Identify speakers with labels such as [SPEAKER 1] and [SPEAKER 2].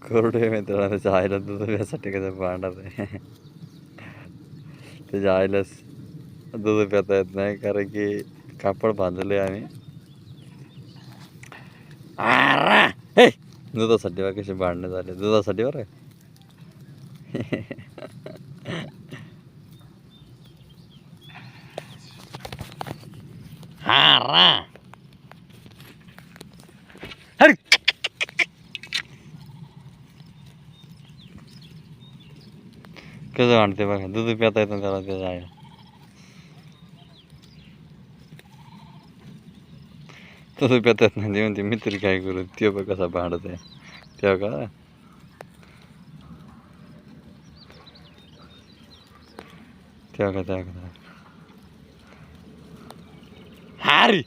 [SPEAKER 1] कोरडे मित्रांनो त्याच्या आईला दूध प्यासाठी कसं भांडत आहे. त्याच्या आईलाच दूध पिता येत नाही कारण की कापड बांधले आम्ही. हे दुधासाठी बघा कसे भांडणं झाले दुधासाठी बरं. कसं भांडते बघा दूध पिता येत नाही त्याला त्याच्या आईला. तसं पिता येत नाही म्हणते मी तरी काय करू. ते बघ कसा भांडत आहे तेव्हा का तेव्हा का तेव्हा का. हारी